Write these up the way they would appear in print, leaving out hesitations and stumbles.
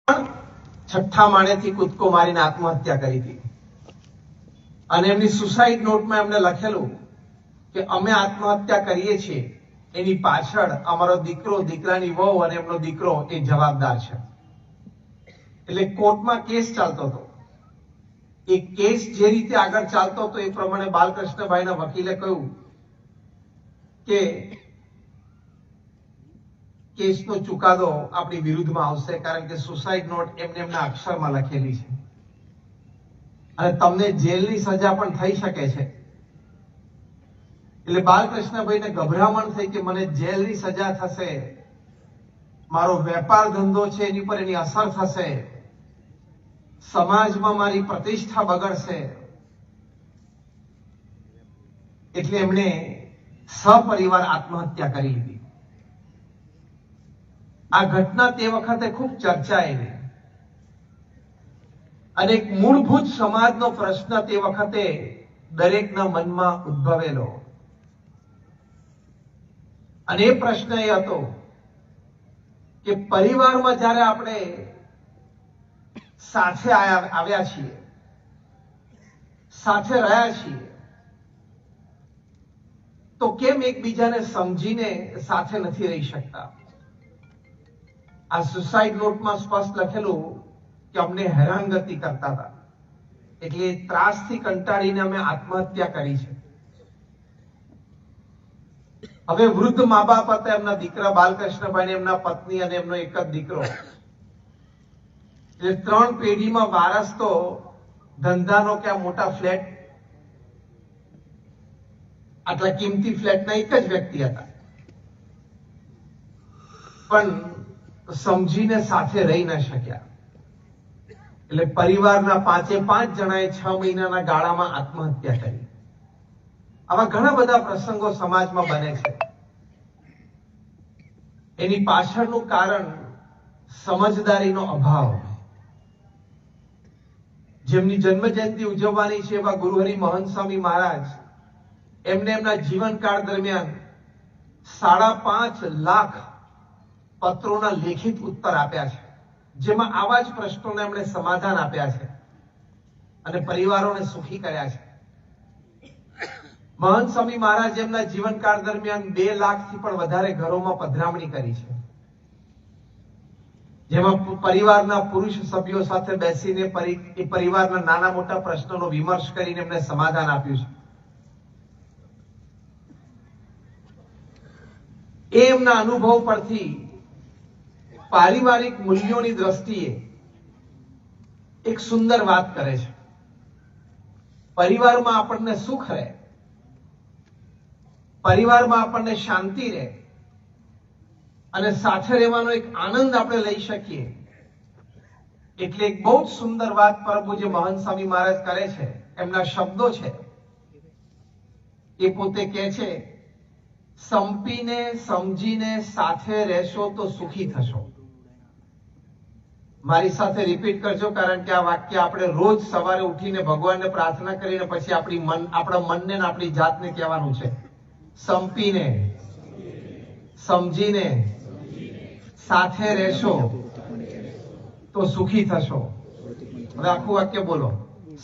છઠ્ઠા માળેથી કૂદકો મારીને આત્મહત્યા કરી હતી અને એમની સુસાઇડ નોટમાં એમને લખેલું કે અમે આત્મહત્યા કરીએ છીએ એની પાછળ અમારો દીકરો, દીકરાની વહુ અને એમનો દીકરો એ જવાબદાર છે. એટલે કોર્ટમાં કેસ ચાલતો હતો. એ કેસ જે રીતે આગળ ચાલતો હતો એ પ્રમાણે બાલકૃષ્ણભાઈના વકીલે કહ્યું કે કેસનો ચુકાદો આપણી વિરુદ્ધમાં આવશે, કારણ કે સુસાઇડ નોટ એમના અક્ષરમાં લખેલી છે અને તમને જેલની સજા પણ થઈ શકે છે. એટલે બાલકૃષ્ણભાઈને ગભરામણ થઈ કે મને જેલની સજા થશે, મારો વેપાર ધંધો છે એની પર એની અસર થશે, સમાજમાં મારી પ્રતિષ્ઠા બગડશે. એટલે એમણે સપરિવાર આત્મહત્યા કરી લીધી. આ ઘટના તે વખતે ખૂબ ચર્ચાયેલી અને એક મૂળભૂત સમાજનો પ્રશ્ન તે વખતે દરેકના મનમાં ઉદ્ભવેલો. અને એ પ્રશ્ન એ હતો કે પરિવારમાં જ્યારે આપણે સાથે આવ્યા છીએ, સાથે રહ્યા છીએ, તો કેમ એકબીજાને સમજીને સાથે નથી રહી શકતા? આ સુસાઇડ નોટમાં સ્પષ્ટ લખેલું કે અમને હેરાનગતિ કરતા હતા, એટલે ત્રાસથી કંટાળીને અમે આત્મહત્યા કરી છે. હવે વૃદ્ધ મા બાપ હતા, એમના દીકરા બાલકૃષ્ણભાઈ, એમના પત્ની અને એમનો એક જ દીકરો. એટલે 3 પેઢીમાં વારસ તો ધંધાનો કે આ મોટા ફ્લેટ, આટલા કિંમતી ફ્લેટના એક જ વ્યક્તિ હતા, પણ સમજીને સાથે રહી ન શક્યા. એટલે પરિવારના 5 જણાએ 6 મહિનાના ગાળામાં આત્મહત્યા કરી. આવા ઘણા બધા પ્રસંગો સમાજમાં બને છે. એની પાછળનું કારણ સમજદારીનો અભાવ. જેમની જન્મ જયંતિ ઉજવવાની છે એવા ગુરુહરિ મહંત સ્વામી મહારાજ, એમને એમના જીવનકાળ દરમિયાન 5.5 લાખ પત્રોના લેખિત ઉત્તર આપ્યા છે, જેમાં આવા જ પ્રશ્નોને એમણે સમાધાન આપ્યા છે અને પરિવારોને સુખી કર્યા છે. મહંત સ્વામી મહારાજ એમના જીવનકાળ દરમિયાન 2 લાખથી પણ વધારે ઘરોમાં પધરામણી કરી છે, જેમાં પરિવારના પુરુષ સભ્યો સાથે બેસીને એ પરિવારના નાના મોટા પ્રશ્નોનો વિમર્શ કરીને એમને સમાધાન આપ્યું છે. એ એમના અનુભવ પરથી પારિવારિક મૂલ્યોની દ્રષ્ટિએ એક સુંદર વાત કરે છે. પરિવારમાં આપણને સુખ રહે, પરિવારમાં આપણને શાંતિ રહે અને સાથે રહેવાનો એક આનંદ આપણે લઈ શકીએ, એટલે એક બહુ જ સુંદર વાત પરમ પૂજ્ય મહંત સ્વામી મહારાજ કરે છે. એમના શબ્દો છે, એ પોતે કહે છે, સંપીને સમજીને સાથે રહેશો તો સુખી થશો. મારી સાથે રિપીટ કરજો, કારણ કે આ વાક્ય આપણે રોજ સવારે ઉઠીને ભગવાનને પ્રાર્થના કરીને પછી આપણા મનને ને આપણી જાતને કહેવાનું છે. સંપીને સમજીને સાથે રહેશો તો સુખી થશો. હવે આખું વાક્ય બોલો.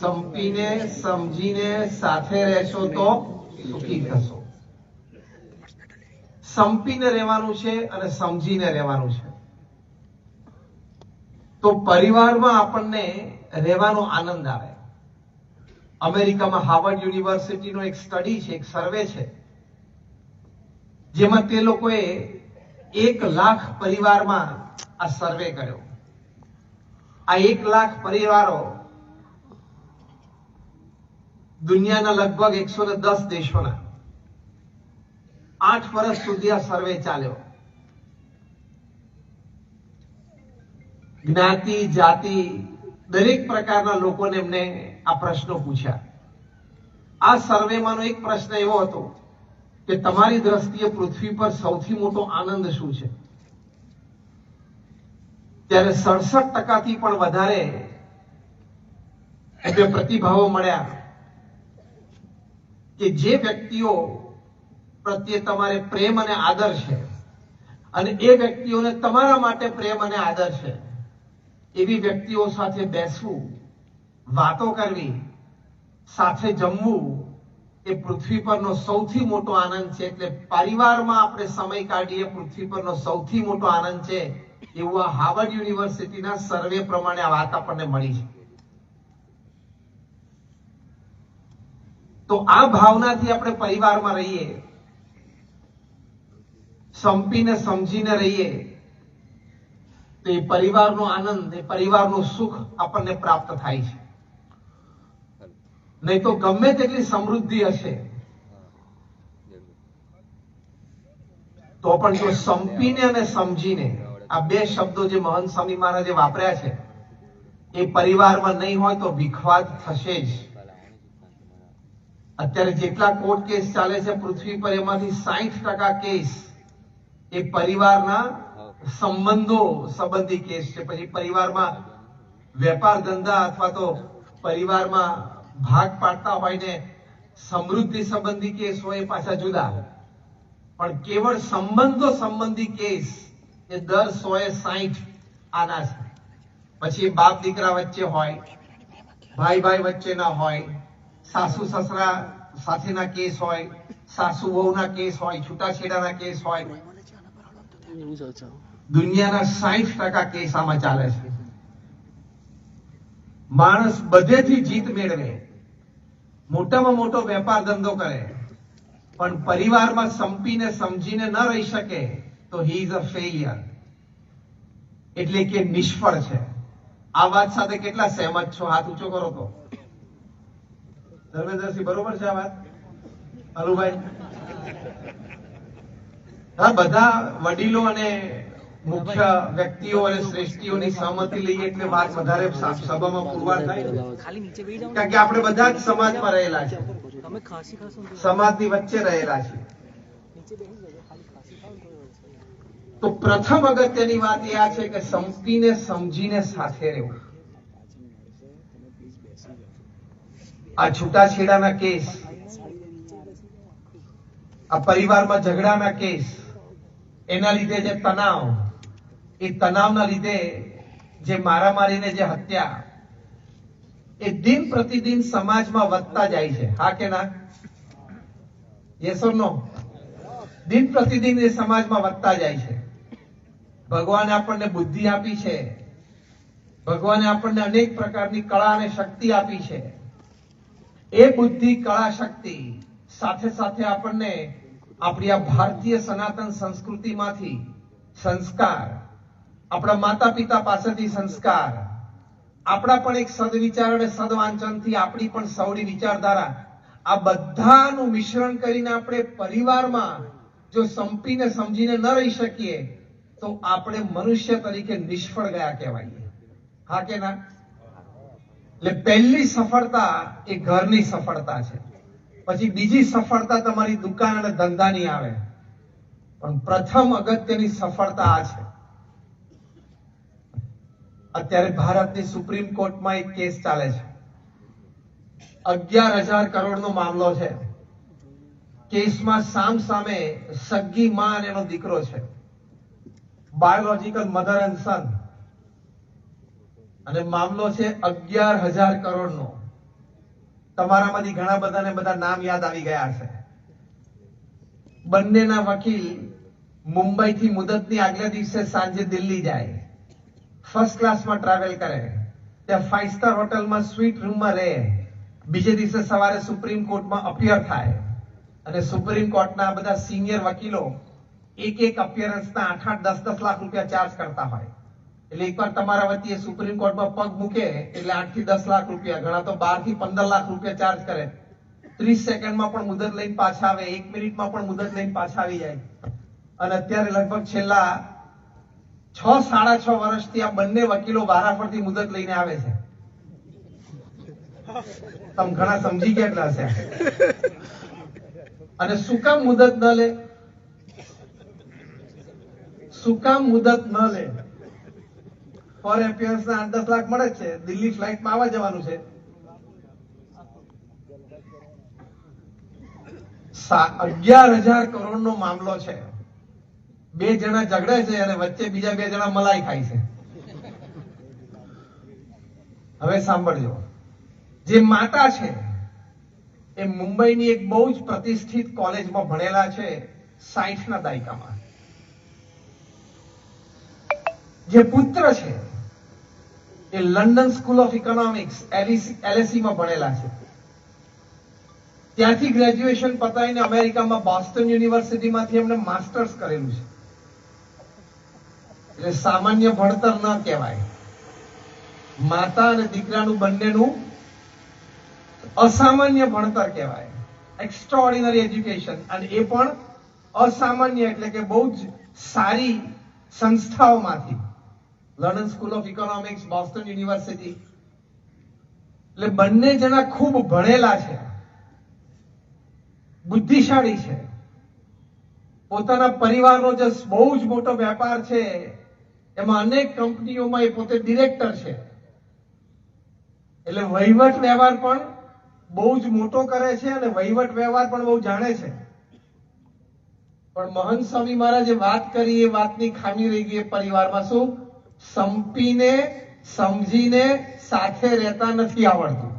સંપીને સમજીને સાથે રહેશો તો સુખી થશો. સંપીને રહેવાનું છે અને સમજીને રહેવાનું છે. તો પરિવારમાં આપણને રહેવાનો આનંદ આવે. અમેરિકામાં હાર્વર્ડ યુનિવર્સિટીનો એક સ્ટડી છે, એક સર્વે છે, જેમાં તે લોકોએ 1 લાખ પરિવારમાં આ સર્વે કર્યો. આ 1 લાખ પરિવારો દુનિયાના લગભગ 110 દેશોના. 8 વર્ષ સુધી આ સર્વે ચાલ્યો. જ્ઞાતિ, જાતિ, દરેક પ્રકારના લોકોને એમને આ પ્રશ્નો પૂછ્યા. આ સર્વેમાંનો એક પ્રશ્ન એવો હતો કે તમારી દ્રષ્ટિએ પૃથ્વી પર સૌથી મોટો આનંદ શું છે? ત્યારે 67% પણ વધારે એમને પ્રતિભાવો મળ્યા કે જે વ્યક્તિઓ પ્રત્યે તમારે પ્રેમ અને આદર છે અને એ વ્યક્તિઓને તમારા માટે પ્રેમ અને આદર છે, એવી વ્યક્તિઓ સાથે બેસવું, વાતો કરવી, સાથે જમવું એ પૃથ્વી પરનો સૌથી મોટો આનંદ છે. એટલે પરિવારમાં આપણે સમય કાઢીએ પૃથ્વી પરનો સૌથી મોટો આનંદ છે, એવું આ હાર્વર્ડ યુનિવર્સિટીના સર્વે પ્રમાણે આ વાત આપણને મળી છે. તો આ ભાવનાથી આપણે પરિવારમાં રહીએ, સંપીને સમજીને રહીએ, તો એ પરિવારનો આનંદ, એ પરિવારનું સુખ આપણને પ્રાપ્ત થાય છે. નહીં તો ગમે તેટલી સમૃદ્ધિ હશે તો પણ જો સંપીને અને સમજીને, આ બે શબ્દો જે મહંત સ્વામી મહારાજે વાપર્યા છે, એ પરિવારમાં નહીં હોય તો વિખવાદ થશે જ. અત્યારે જેટલા કોર્ટ કેસ ચાલે છે પૃથ્વી પર, એમાંથી 60% કેસ એ પરિવારના સંબંધી કેસ છે. પછી પરિવારમાં વેપાર ધંધા અથવા તો પરિવારમાં ભાગ પાડતા હોય ને સમૃદ્ધિ સંબંધી કેસ હોય એ પાછા જુદા. પણ કેવળ સંબંધી કેસ એ દર 100-60 આના છે. પછી બાપ દીકરા વચ્ચે હોય, ભાઈ વચ્ચેના હોય, સાસુ સસરા સાથેના કેસ હોય, સાસુ વહુના કેસ હોય, છૂટાછેડાના કેસ હોય. દુનિયાના 60% કેસ આમાં ચાલે છે. માણસ બધેથી જીત મેળવે, મોટામાં મોટો વેપાર ધંધો કરે, પણ પરિવારમાં સંપીને સમજીને ન રહી શકે તો હી ઇઝ અ ફેલિયર, એટલે કે નિષ્ફળ છે. આ વાત સાથે કેટલા સહેમત છો? હાથ ઊંચો કરો તો. ધર્મેન્દ્રસિંહ, બરોબર છે આ વાત? હલુભાઈ, હા, બધા વડીલો અને મુખ્ય વ્યક્તિઓ અને શ્રેષ્ઠીઓની સહમતિ લઈએ એટલે વાત વધારે સભામાં પુરવાર થાય. કારણ કે આપણે બધા જ સમાજમાં રહેલા છે, સમાજની વચ્ચે રહેલા છે. તો પ્રથમ અગત્યની વાત એ આ છે કે સંપીને સમજીને સાથે રહેવું. આ છૂટાછેડાના કેસ, આ પરિવારમાં ઝઘડાના કેસ, એના લીધે જે તણાવ, એ તણાવના લીધે જે મારામારીને જે હત્યા, એ દિન પ્રતિદિન સમાજમાં વધતા જાય છે. હા કે ના? યસ ઓર નો? દિન પ્રતિદિન એ સમાજમાં વધતા જાય છે. ભગવાને આપણને બુદ્ધિ આપી છે, ભગવાને આપણને અનેક પ્રકારની કળા અને શક્તિ આપી છે. એ બુદ્ધિ, કળા, શક્તિ સાથે સાથે આપણને આપણી આ ભારતીય સનાતન સંસ્કૃતિમાંથી સંસ્કાર, આપણા માતા પિતા પાસેથી સંસ્કાર, આપણા પણ એક સદવિચાર અને સદવાંચનથી આપણી પણ સવડી વિચારધારા, આ બધાનું મિશ્રણ કરીને આપણે પરિવારમાં જો સંપીને સમજીને ન રહી શકીએ તો આપણે મનુષ્ય તરીકે નિષ્ફળ ગયા કહેવાય. હા કે ના? એટલે પહેલી સફળતા એ ઘરની સફળતા છે. પછી બીજી સફળતા તમારી દુકાન અને ધંધાની આવે, પણ પ્રથમ અગત્યની સફળતા આ છે. અત્યારે ભારતની સુપ્રીમ કોર્ટમાં એક કેસ ચાલે છે. 11,000 કરોડનો મામલો છે. કેસમાં સામે સગી માં અને એનો દીકરો છે, બાયોલોજીકલ મધર એન્ડ સન, અને મામલો છે 11,000 કરોડનો. તમારામાંથી ઘણા બધાને બધા નામ યાદ આવી ગયા હશે. બંનેના વકીલ મુંબઈથી મુદતની આગલા દિવસે સાંજે દિલ્હી જાય, ફર્સ્ટ ક્લાસમાં ટ્રાવેલ કરે, ત્યાં 5 સ્ટાર હોટલમાં સ્વીટ રૂમમાં રહે, બીજે દિવસે સવારે સુપ્રીમ કોર્ટમાં અપિયર થાય, અને સુપ્રીમ કોર્ટના બધા સિનિયર વકીલો એક અપિયરન્સના 8-10 લાખ રૂપિયા ચાર્જ કરતા હોય. એટલે એકવાર તમારા વતીએ સુપ્રીમ કોર્ટમાં પગ મૂકે એટલે 8 થી 10 લાખ રૂપિયા, ઘણા તો 12 થી 15 લાખ રૂપિયા ચાર્જ કરે. 30 સેકન્ડમાં પણ મુદત લઈને પાછા આવે, 1 મિનિટમાં પણ મુદત લઈને પાછા આવી જાય. અને અત્યારે લગભગ છેલ્લા 6-6.5 વર્ષથી આ બંને વકીલો વારાફરતી મુદત લઈને આવે છે. તમે ઘણા સમજી ગયા હશે. અને શું કામ મુદત ન લે? શું કામ મુદત ન લે? પર એપિયરન્સ ના 8-10 લાખ મળે છે, દિલ્હી ફ્લાઇટમાં આવવા જવાનું છે. 11,000 કરોડનો મામલો છે. 2 જણા ઝઘડે છે અને વચ્ચે બીજા 2 જણા મલાઈ ખાય છે. હવે સાંભળજો, જે માતા છે એ મુંબઈની એક બહુ જ પ્રતિષ્ઠિત કોલેજમાં ભણેલા છે 60 ના દાયકામાં. જે પુત્ર છે એ London School of Economics LSE માં ભણેલા છે. ત્યાંથી ગ્રેજ્યુએશન પતાવીને અમેરિકામાં બોસ્ટન યુનિવર્સિટીમાંથી એમને માસ્ટર્સ કરેલું છે. એટલે સામાન્ય ભણતર ન કહેવાય. માતા અને દીકરાનું બંનેનું અસામાન્ય ભણતર કહેવાય, એક્સ્ટ્રાઓર્ડિનરી એજ્યુકેશન. અને એ પણ અસામાન્ય એટલે કે બહુ જ સારી સંસ્થાઓમાંથી, London School of Economics, Boston University. એટલે બંને જણા ખૂબ ભણેલા છે, બુદ્ધિશાળી છે. પોતાના પરિવારનો જે બહુ જ મોટો વેપાર છે એમાં અનેક કંપનીઓમાં એ પોતે ડિરેક્ટર છે. એટલે વહીવટ વ્યવહાર પણ બહુ જ મોટો કરે છે અને વહીવટ વ્યવહાર પણ બહુ જાણે છે. પણ મહંત સ્વામી મહારાજે વાત કરી એ વાતની ખામી રહી ગઈ પરિવારમાં. શું? સંપીને સમજીને સાથે રહેતા નથી આવડતું.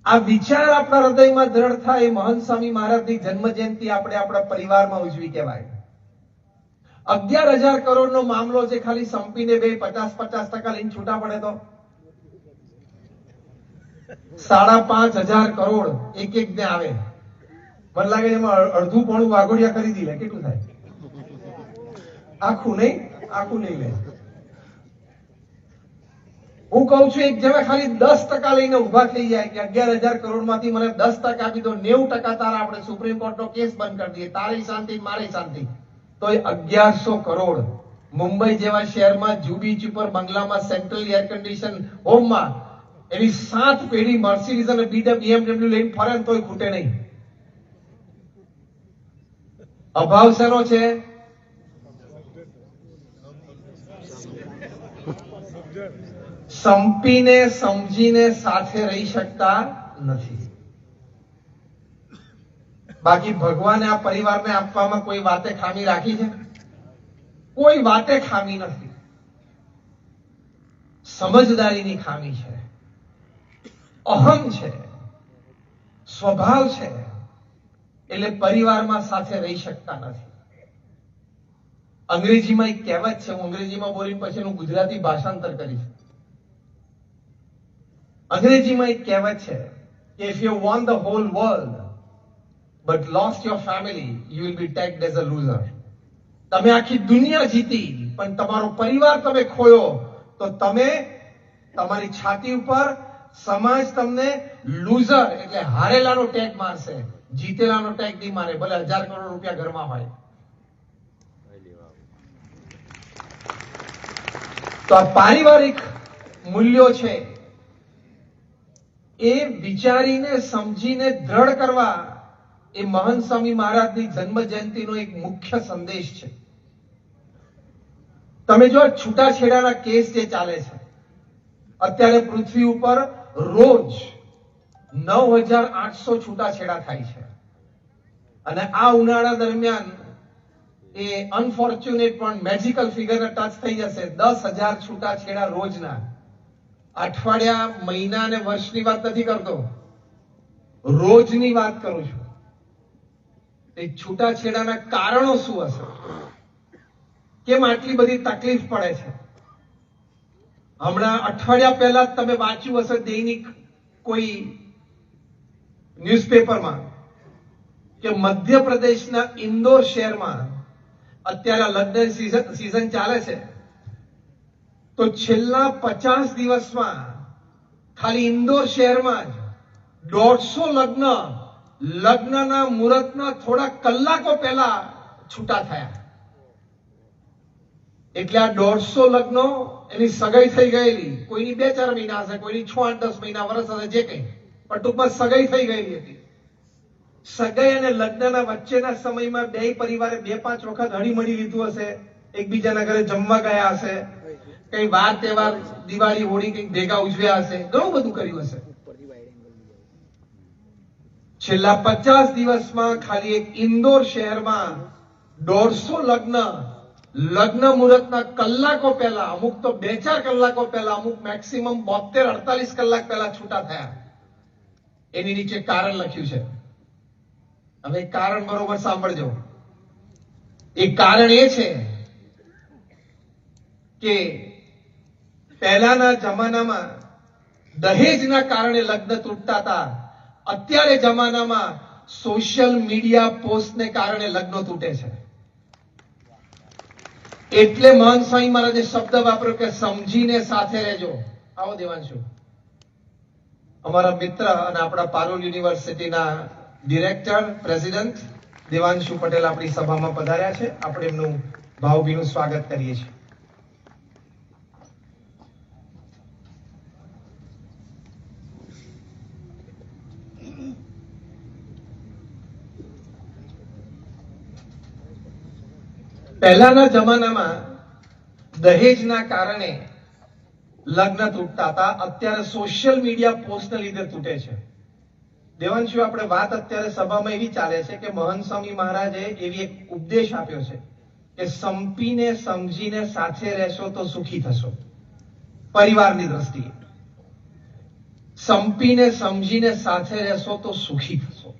આ વિચાર આપણા હૃદયમાં દ્રઢ થાય. મહંત સ્વામી મહારાજની જન્મ જયંતિ આપણે આપણા પરિવારમાં ઉજવી કહેવાય. 11,000 કરોડનો મામલો છે. ખાલી સંપીને 50% લઈને છૂટા પડે તો 5,500 કરોડ એક ને આવે. મને લાગે એમાં અડધું પોણું વાઘોડિયા ખરીદી લે. કેટલું થાય? આખું નહીં લે. હું કઉ છું એક જણા ખાલી 10% લઈને ઉભા થઈ જાય કે 11,000 કરોડ માંથી મને 10% આપી દો, 90% તારા આપણે સુપ્રીમ કોર્ટનો કેસ બંધ કરી દઈએ, તારી શાંતિ મારી શાંતિ. તો 1100 કરોડ મુંબઈ જેવા શહેરમાં જુબીચ ઉપર બંગલામાં સેન્ટ્રલ એર કન્ડિશન હોમમાં એની 7 પેઢી મર્સિડીઝ અને BMW લઈને ફરે તોય ખૂટે નહીં. અભાવ શેનો છે? સંપીને સમજીને સાથે રહી શકતા નથી. બાકી ભગવાને આ પરિવારને આપવામાં કોઈ વાતે ખામી રાખી છે? કોઈ વાતે ખામી નથી. સમજદારીની ખામી છે, અહમ છે, સ્વભાવ છે. એટલે પરિવારમાં સાથે રહી શકતા નથી. અંગ્રેજીમાં એક કહેવત છે, હું અંગ્રેજીમાં બોલી પછી હું ગુજરાતી ભાષાંતર કરીશ. અંગ્રેજીમાં એક કહેવત છે કે if you won the whole world but lost your family, you will be tagged as a loser. તમે આખી દુનિયા જીતી પણ તમારો પરિવાર તમે ખોયો તો તમે તમારી છાતી ઉપર સમાજ તમને લૂઝર એટલે હારેલાનો ટેગ મારશે, જીતેલાનો ટેગ નહીં મારે, ભલે 1,000 કરોડ રૂપિયા ઘરમાં હોય. તો આ પારિવારિક મૂલ્યો છે એ વિચારીને સમજીને દ્રઢ કરવા એ મહંત સ્વામી મહારાજની જન્મ જયંતિનો એક મુખ્ય સંદેશ છે. તમે જો છૂટાછેડાના કેસ જે ચાલે છે અત્યારે પૃથ્વી ઉપર રોજ 9,800 છૂટાછેડા થાય છે. અને આ ઉનાળા દરમિયાન એ અનફોર્ચ્યુનેટ પણ મેજિકલ ફિગરને ટચ થઈ જશે. 10,000 છૂટાછેડા રોજના. અઠવાડિયા, મહિના અને વર્ષની વાત નથી કરતો, રોજની વાત કરું છું. એ છૂટાછેડાના કારણો શું હશે? કેમ આટલી બધી તકલીફ પડે છે? હમણાં અઠવાડિયા પહેલા જ તમે વાંચ્યું હશે દૈનિક કોઈ ન્યૂઝપેપરમાં કે મધ્યપ્રદેશના ઇન્દોર શહેરમાં અત્યારે લગ્ન સીઝન ચાલે છે તો છેલ્લા 50 દિવસમાં ખાલી ઇન્દોર શહેરમાં જ 150 લગ્નના મુહૂર્તના થોડા કલાકો પહેલા છૂટા થયા. એટલે આ 150 લગ્નો એની સગાઈ થઈ ગયેલી, કોઈની 2-4 મહિના હશે, કોઈની 6-8-10 મહિના, વર્ષ હશે, જે કંઈ, પણ ટૂંકમાં સગાઈ થઈ ગયેલી હતી. સગાઈ અને લગ્નના વચ્ચેના સમયમાં બે પરિવારે 2-5 વખત હળીમળી લીધું હશે, એકબીજાના ઘરે જમવા ગયા હશે, કઈ વાર તહેવાર, દિવાળી, હોળી કઈક ભેગા ઉજવ્યા હશે, ઘણું બધું કર્યું હશે. છેલ્લા 50 દિવસમાં ખાલી એક ઇન્દોર શહેરમાં 150 લગ્ન લગ્ન મુહૂર્તના કલાકો પહેલા, અમુક તો 2-4 કલાકો પહેલા, અમુક મેક્સિમમ 72-48 કલાક પહેલા છૂટા થયા. એની નીચે કારણ લખ્યું છે. હવે કારણ બરોબર સાંભળજો. એ કારણ એ છે કે પહેલાના જમાનામાં દહેજના કારણે લગ્ન તૂટતા હતા. અત્યારે જમાનામાં સોશિયલ મીડિયા પોસ્ટને કારણે લગ્નો તૂટે છે. એટલે મહાન સ્વામી મહારાજે શબ્દ વાપર્યો કે સમજીને સાથે રહેજો. આવો દેવાંશુ, અમારા મિત્ર અને આપણા પારોલ યુનિવર્સિટીના ડિરેક્ટર પ્રેસિડેન્ટ દેવાંશુ પટેલ આપણી સભામાં પધાર્યા છે. આપણે એમનું ભાવભીનું સ્વાગત કરીએ છીએ. પહેલાના જમાનામાં દહેજના કારણે લગ્ન તૂટતા હતા. અત્યારે સોશિયલ મીડિયા પોસ્ટને લીધે તૂટે છે. દેવાંશુ, આપણે વાત અત્યારે સભામાં એવી ચાલે છે કે મહંત સ્વામી મહારાજે એવી એક ઉપદેશ આપ્યો છે કે સંપીને સમજીને સાથે રહેશો તો સુખી થશો. પરિવારની દ્રષ્ટિએ સંપીને સમજીને સાથે રહેશો તો સુખી થશો.